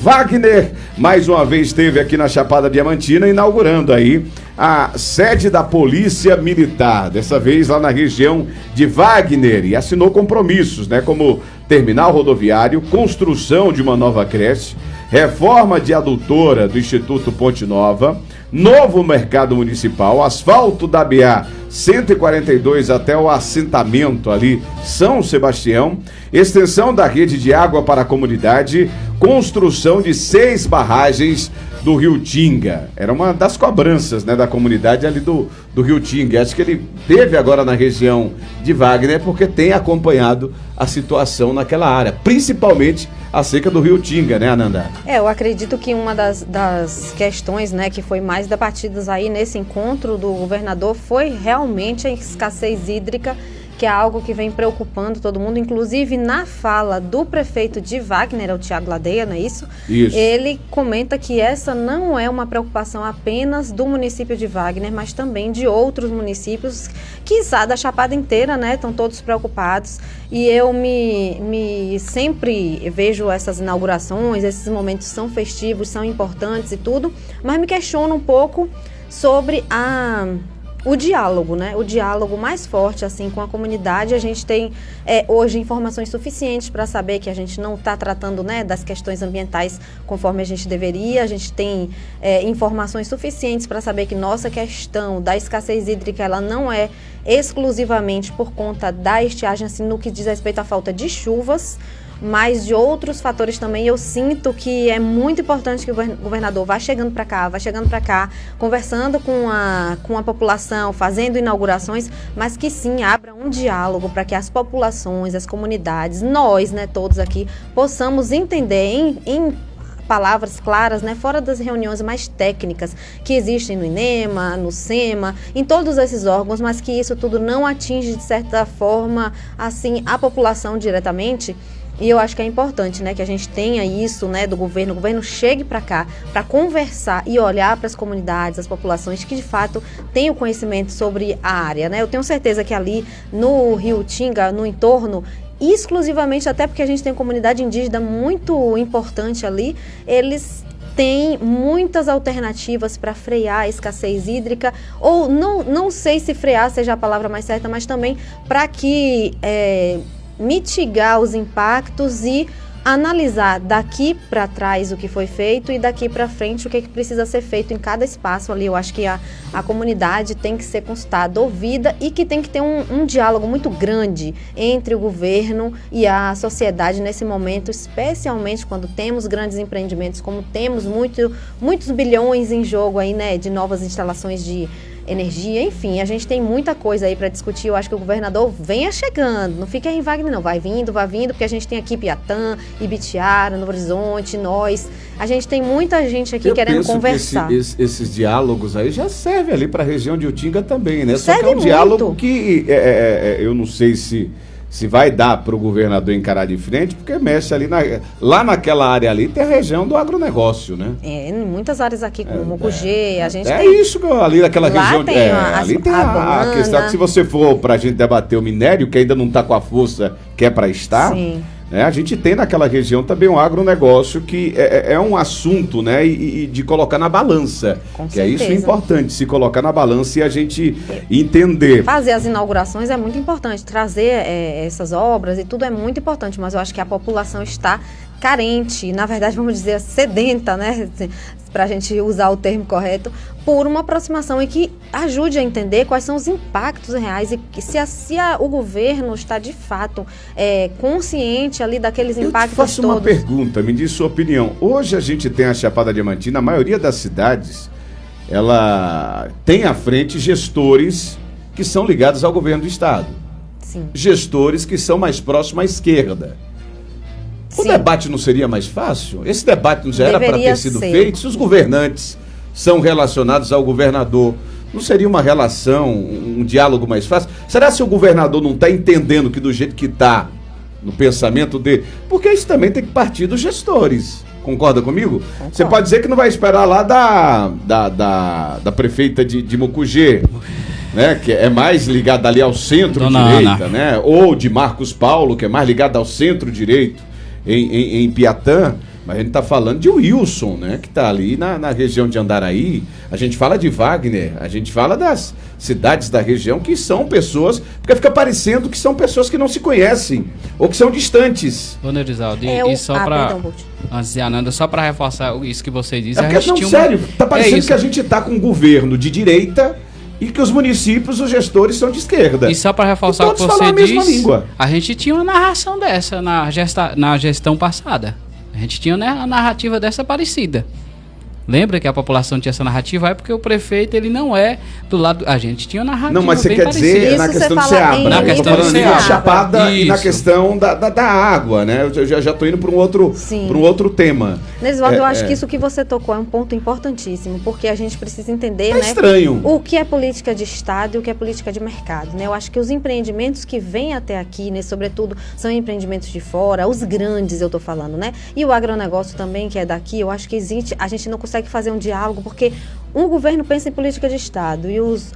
Wagner, mais uma vez esteve aqui na Chapada Diamantina, inaugurando aí a sede da Polícia Militar, dessa vez lá na região de Wagner, e assinou compromissos, né, como terminal rodoviário, construção de uma nova creche, reforma de adutora do Instituto Ponte Nova, novo mercado municipal, asfalto da BA 142 até o assentamento ali São Sebastião, extensão da rede de água para a comunidade, construção de 6 barragens do Rio Tinga. Era uma das cobranças, né, da comunidade ali do Rio Tinga. Acho que ele teve agora na região de Wagner porque tem acompanhado a situação naquela área, principalmente a seca do Rio Tinga, né, Ananda? Eu acredito que uma das questões, né, que foi mais debatidas aí nesse encontro do governador foi realmente a escassez hídrica, que é algo que vem preocupando todo mundo, inclusive na fala do prefeito de Wagner, o Tiago Ladeia, não é isso? Isso. Ele comenta que essa não é uma preocupação apenas do município de Wagner, mas também de outros municípios, quiçá da Chapada inteira, né? Estão todos preocupados. E eu sempre vejo essas inaugurações, esses momentos são festivos, são importantes e tudo, mas me questiono um pouco sobre o diálogo, né? O diálogo mais forte, assim, com a comunidade. A gente tem hoje informações suficientes para saber que a gente não está tratando, né, das questões ambientais conforme a gente deveria. A gente tem informações suficientes para saber que nossa questão da escassez hídrica, ela não é exclusivamente por conta da estiagem, assim, no que diz respeito à falta de chuvas, mas de outros fatores também. Eu sinto que é muito importante que o governador vá chegando para cá, conversando com a população, fazendo inaugurações, mas que sim, abra um diálogo para que as populações, as comunidades, nós, né, todos aqui, possamos entender em palavras claras, né, fora das reuniões mais técnicas que existem no INEMA, no SEMA, em todos esses órgãos, mas que isso tudo não atinge, de certa forma, assim, a população diretamente. E eu acho que é importante, né, que a gente tenha isso, né, do governo, o governo chegue para cá para conversar e olhar para as comunidades, as populações que de fato têm o conhecimento sobre a área, né? Eu tenho certeza que ali no Rio Tinga, no entorno, exclusivamente, até porque a gente tem uma comunidade indígena muito importante ali, eles têm muitas alternativas para frear a escassez hídrica, ou não sei se frear seja a palavra mais certa, mas também para que mitigar os impactos e analisar daqui para trás o que foi feito e daqui para frente o que precisa ser feito em cada espaço ali. Eu acho que a comunidade tem que ser consultada, ouvida, e que tem que ter um diálogo muito grande entre o governo e a sociedade nesse momento, especialmente quando temos grandes empreendimentos, como temos muitos bilhões em jogo aí, né, de novas instalações de energia, enfim, a gente tem muita coisa aí para discutir. Eu acho que o governador venha chegando, não fica aí em Wagner não, vai vindo, porque a gente tem aqui Piatã, Ibitiara, Novo Horizonte, nós, a gente tem muita gente aqui querendo conversar. Que esses diálogos aí já servem ali para a região de Utinga também, né? Serve Só que é um muito. diálogo que eu não sei se vai dar para o governador encarar de frente, porque mexe ali, lá naquela área ali tem a região do agronegócio, né? Em muitas áreas aqui, como Mucugê, a gente tem... É isso, ali naquela região... ali tem a questão que, se você for para a gente debater o minério, que ainda não está com a força que é para estar... Sim. Né, a gente tem naquela região também um agronegócio que é um assunto, né, e de colocar na balança. Com que certeza. É isso importante, se colocar na balança e a gente entender. Fazer as inaugurações é muito importante, trazer essas obras e tudo é muito importante, mas eu acho que a população está carente, na verdade, vamos dizer, sedenta, né, para a gente usar o termo correto, por uma aproximação e que ajude a entender quais são os impactos reais e se o governo está de fato consciente ali daqueles impactos todos. Eu te faço uma pergunta, me diz sua opinião. Hoje a gente tem a Chapada Diamantina, a maioria das cidades, ela tem à frente gestores que são ligados ao governo do estado. Sim. Gestores que são mais próximos à esquerda. O debate não seria mais fácil? Esse debate não já era para ter sido feito? Se os governantes são relacionados ao governador, não seria uma relação, um diálogo mais fácil? Será se o governador não está entendendo que do jeito que está, no pensamento dele? Porque isso também tem que partir dos gestores. Concorda comigo? Concordo. Você pode dizer que não vai esperar lá da prefeita de Mucugê, né, que é mais ligada ali ao centro-direita, né? Ou de Marcos Paulo, que é mais ligada ao centro-direito em Piatã. Mas a gente está falando de Wilson, né? Que está ali na região de Andaraí. A gente fala de Wagner, a gente fala das cidades da região que são pessoas... Porque fica parecendo que são pessoas que não se conhecem ou que são distantes. Ô, Nerisaldo, e só para... Antes de Ananda, só para reforçar isso que você disse... Sério, tá parecendo que a gente está com um governo de direita... E que os municípios, os gestores são de esquerda. E só para reforçar o que você disse, a gente tinha uma narração dessa na gestão passada. A gente tinha uma narrativa dessa parecida. Lembra que a população tinha essa narrativa? É porque o prefeito, ele não é do lado... A gente tinha uma narrativa. Não, mas você quer dizer na questão do Ceabra. Na questão do Ceabra. Chapada e na questão da água, né? Eu já estou indo para um outro tema. Nesvaldo, eu acho que isso que você tocou é um ponto importantíssimo, porque a gente precisa entender, né? Estranho. O que é política de Estado e o que é política de mercado, né? Eu acho que os empreendimentos que vêm até aqui, né, sobretudo, são empreendimentos de fora, os grandes, eu estou falando, né? E o agronegócio também, que é daqui, eu acho que existe, a gente não consegue fazer um diálogo, porque um governo pensa em política de Estado e os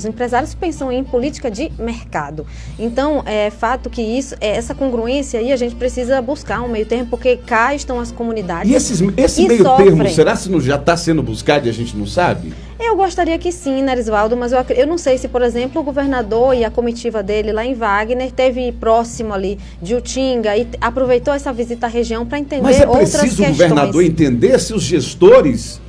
empresários pensam em política de mercado. Então, é fato que essa congruência aí a gente precisa buscar um meio termo, porque cá estão as comunidades. E esse meio termo, será que não já está sendo buscado e a gente não sabe? Eu gostaria que sim, Nerisvaldo, mas eu não sei se, por exemplo, o governador e a comitiva dele lá em Wagner teve próximo ali de Utinga e aproveitou essa visita à região para entender outras questões. Mas é preciso o governador entender se os gestores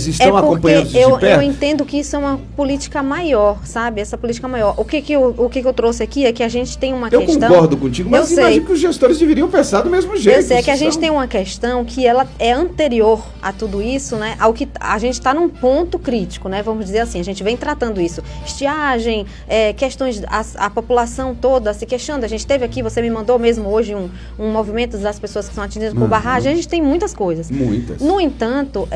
estão acompanhando isso de perto. Eu entendo que isso é uma política maior, sabe? Essa política maior. O que eu trouxe aqui é que a gente tem uma questão... Eu concordo contigo, mas imagino que os gestores deveriam pensar do mesmo jeito. Eu sei, é que a gente tem uma questão que ela é anterior a tudo isso, né? Ao que a gente está num ponto crítico, né? Vamos dizer assim, a gente vem tratando isso. Estiagem, questões, a população toda se queixando. A gente teve aqui, você me mandou mesmo hoje um movimento das pessoas que são atingidas por barragem. A gente tem muitas coisas. Muitas. No entanto,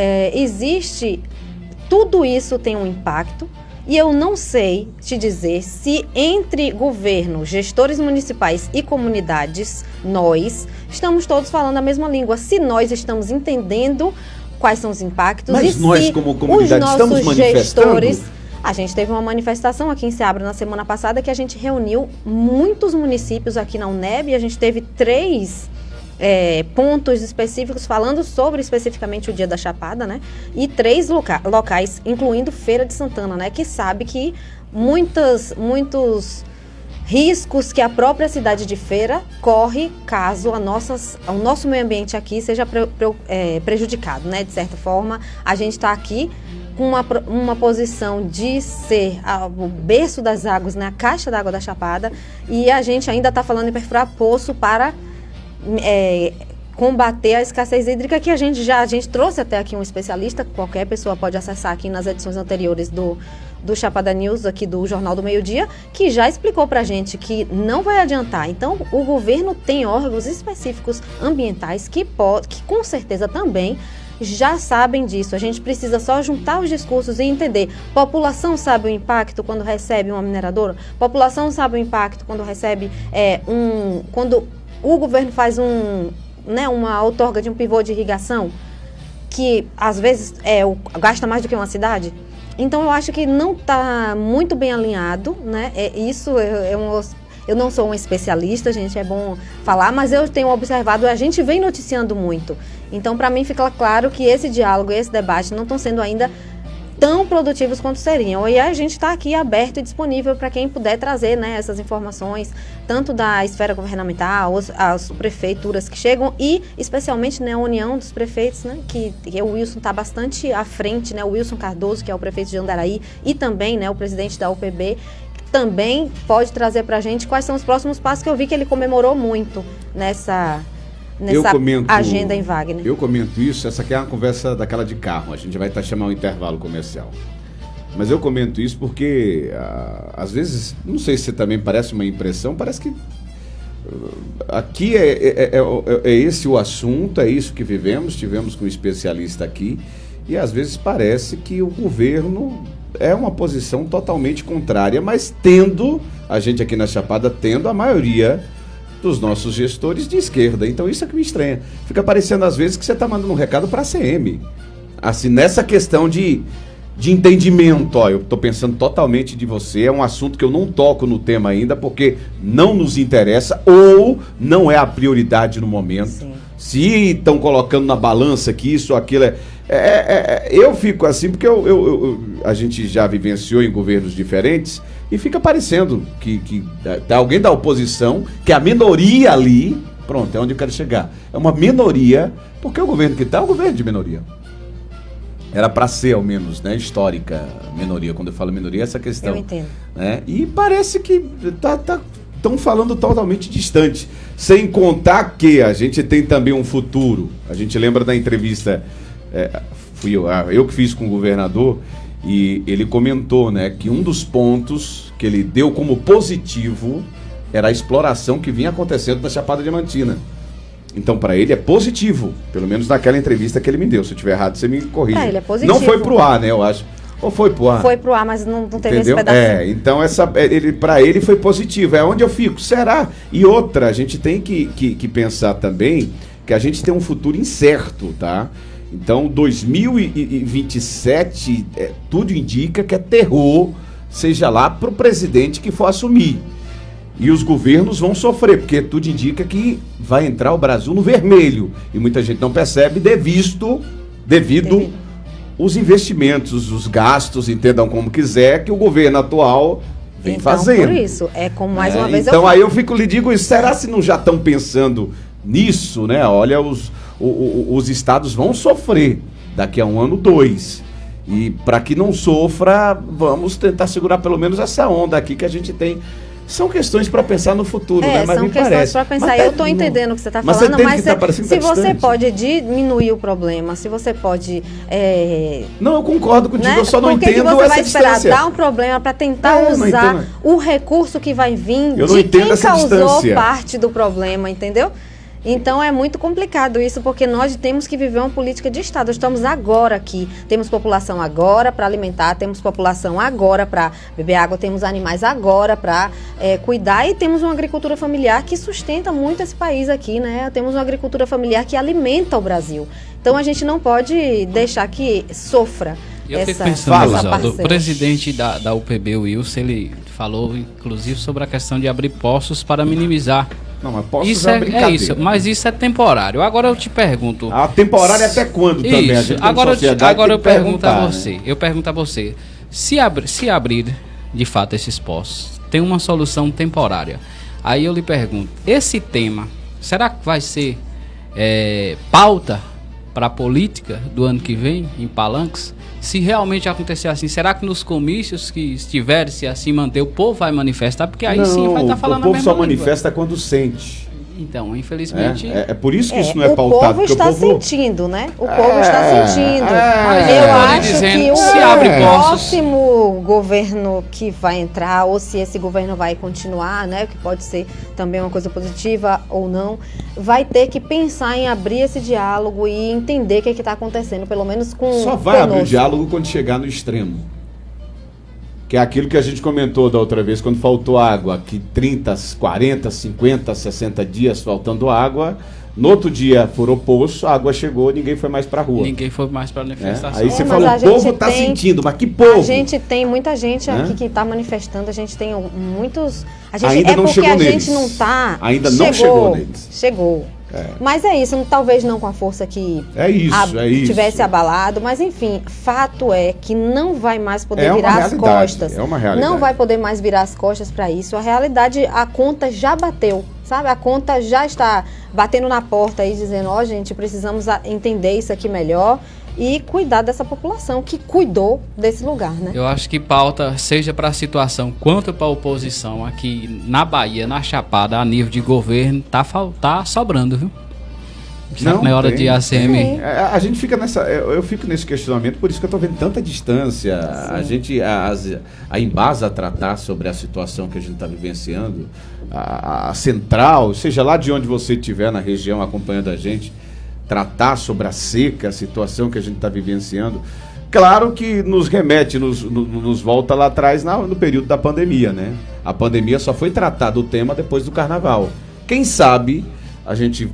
tudo isso tem um impacto e eu não sei te dizer se entre governo, gestores municipais e comunidades, nós estamos todos falando a mesma língua, se nós estamos entendendo quais são os impactos. Mas e nós se como comunidade os estamos nossos manifestando? Gestores, a gente teve uma manifestação aqui em Ceabra na semana passada que a gente reuniu muitos municípios aqui na UNEB e a gente teve 3 pontos específicos falando sobre especificamente o Dia da Chapada, né? E 3 locais, incluindo Feira de Santana, né? Que sabe que muitos riscos que a própria cidade de Feira corre caso o nosso meio ambiente aqui seja prejudicado, né? De certa forma, a gente está aqui com uma posição de ser o berço das águas, né? A caixa d'água da Chapada, e a gente ainda está falando em perfurar poço para combater a escassez hídrica, que a gente trouxe até aqui um especialista, qualquer pessoa pode acessar aqui nas edições anteriores do Chapada News, aqui do Jornal do Meio-Dia, que já explicou pra gente que não vai adiantar. Então, o governo tem órgãos específicos ambientais que com certeza também já sabem disso. A gente precisa só juntar os discursos e entender. População sabe o impacto quando recebe uma mineradora? População sabe o impacto quando recebe quando o governo faz uma outorga de um pivô de irrigação, que às vezes gasta mais do que uma cidade. Então eu acho que não está muito bem alinhado, né? Eu não sou uma especialista, gente, é bom falar, mas eu tenho observado, a gente vem noticiando muito. Então, para mim, fica claro que esse diálogo e esse debate não estão sendo ainda tão produtivos quanto seriam. E a gente está aqui aberto e disponível para quem puder trazer, né, essas informações, tanto da esfera governamental, as prefeituras que chegam e, especialmente, né, a união dos prefeitos, né, que o Wilson está bastante à frente, né, o Wilson Cardoso, que é o prefeito de Andaraí, e também, né, o presidente da UPB, também pode trazer para a gente quais são os próximos passos, que eu vi que ele comemorou muito nessa agenda em Wagner. Eu comento isso, essa aqui é uma conversa daquela de carro, a gente vai chamar um intervalo comercial. Mas eu comento isso porque, às vezes, não sei se também parece uma impressão, parece que aqui é esse o assunto, é isso que tivemos com um especialista aqui, e às vezes parece que o governo é uma posição totalmente contrária, mas a gente aqui na Chapada tendo a maioria dos nossos gestores de esquerda. Então isso é que me estranha. Fica parecendo às vezes que você está mandando um recado para a CM. Assim, nessa questão de entendimento, eu estou pensando totalmente de você, é um assunto que eu não toco no tema ainda, porque não nos interessa ou não é a prioridade no momento. Sim. se estão colocando na balança que isso ou aquilo eu fico assim, porque a gente já vivenciou em governos diferentes e fica parecendo que alguém da oposição, que é a minoria ali, pronto, é onde eu quero chegar. É uma minoria, porque o governo que está é um governo de minoria. Era para ser, ao menos, né, histórica minoria. Quando eu falo minoria, essa questão. Eu entendo. Né? E parece que estão falando totalmente distante. Sem contar que a gente tem também um futuro. A gente lembra da entrevista, fui eu que fiz com o governador, e ele comentou, né, que um dos pontos que ele deu como positivo era a exploração que vinha acontecendo na Chapada Diamantina. Então, para ele é positivo, pelo menos naquela entrevista que ele me deu. Se eu estiver errado, você me corrige. Para ele é positivo. Não foi pro ar, né, eu acho. Ou foi pro ar? Foi pro ar, mas não teve entendeu? esse pedacinho. Então, para ele foi positivo. É onde eu fico. Será? E outra, a gente tem que pensar também que a gente tem um futuro incerto, tá? Então, 2027, tudo indica que é terror, seja lá pro presidente que for assumir. E os governos vão sofrer, porque tudo indica que vai entrar o Brasil no vermelho. E muita gente não percebe devido os investimentos, os gastos, entendam como quiser, que o governo atual vem fazendo. Por isso, como mais uma vez então, eu falo. aí eu lhe digo, será se não já estão pensando nisso, né? Olha, os estados vão sofrer daqui a 1 ano, 2. E para que não sofra, vamos tentar segurar pelo menos essa onda aqui que a gente tem. São questões para pensar no futuro, né? Mas são me questões parece. para pensar. Mas eu estou entendendo o que você está falando, mas se você pode diminuir o problema, se você pode... Não, eu concordo contigo, né? Eu só não entendo essa distância. Por que você vai esperar dar um problema para tentar usar o recurso que vai vir de quem causou parte do problema, entendeu? Então é muito complicado isso, porque nós temos que viver uma política de Estado. Estamos agora aqui, temos população agora para alimentar, temos população agora para beber água, temos animais agora para cuidar, e temos uma agricultura familiar que sustenta muito esse país aqui, né? Temos uma agricultura familiar que alimenta o Brasil. Então a gente não pode deixar que sofra. Eu fico pensando, o presidente da UPB, o Wilson, ele falou inclusive sobre a questão de abrir poços para minimizar. Não, mas poços isso é isso, mas isso é temporário. Agora eu te pergunto. Temporário até quando também? A gente agora eu pergunto a você. Né? Eu pergunto a você. Se abrir de fato esses poços, tem uma solução temporária. Aí eu lhe pergunto, esse tema, será que vai ser pauta para a política do ano que vem, em Palanques? Se realmente acontecer assim, será que nos comícios que estiver, se assim manter, o povo vai manifestar? Porque aí sim vai estar falando a mesma língua. O povo só manifesta quando sente. Então, infelizmente... É por isso que isso não é pautado. O povo está sentindo, né? O povo está sentindo. Eu acho que o próximo governo que vai entrar, ou se esse governo vai continuar, né? Que pode ser também uma coisa positiva ou não, vai ter que pensar em abrir esse diálogo e entender o que está acontecendo, pelo menos com Só vai abrir o diálogo quando chegar no extremo. Que é aquilo que a gente comentou da outra vez, quando faltou água, que 30, 40, 50, 60 dias faltando água, no outro dia furou poço, a água chegou, ninguém foi mais pra rua. Ninguém foi mais pra manifestação. Aí você fala, o povo tá sentindo, mas que povo? A gente tem muita gente aqui que tá manifestando, a gente tem muitos... Ainda não chegou neles. A gente não tá... Ainda não chegou neles. Chegou. Mas é isso, talvez não com a força que tivesse abalado, mas enfim, fato é que não vai mais poder virar as costas. É uma realidade. Não vai poder mais virar as costas para isso. A realidade, a conta já bateu, sabe? A conta já está batendo na porta aí, dizendo, gente, precisamos entender isso aqui melhor e cuidar dessa população que cuidou desse lugar, né? Eu acho que pauta, seja para a situação quanto para a oposição aqui na Bahia, na Chapada, a nível de governo, tá sobrando, viu? Não, na hora de ACM. A gente fica eu fico nesse questionamento, por isso que eu tô vendo tanta distância. A Embasa tratar sobre a situação que a gente está vivenciando, a Central, seja lá de onde você estiver na região acompanhando a gente, tratar sobre a seca, a situação que a gente está vivenciando. Claro que nos remete, nos volta lá atrás no período da pandemia, né? A pandemia só foi tratada o tema depois do carnaval. Quem sabe a gente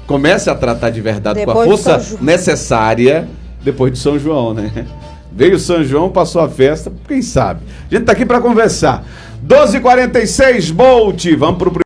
comece a tratar de verdade depois com a força necessária depois de São João, né? Veio São João, passou a festa, quem sabe? A gente está aqui para conversar. 12h46, Bolt, vamos pro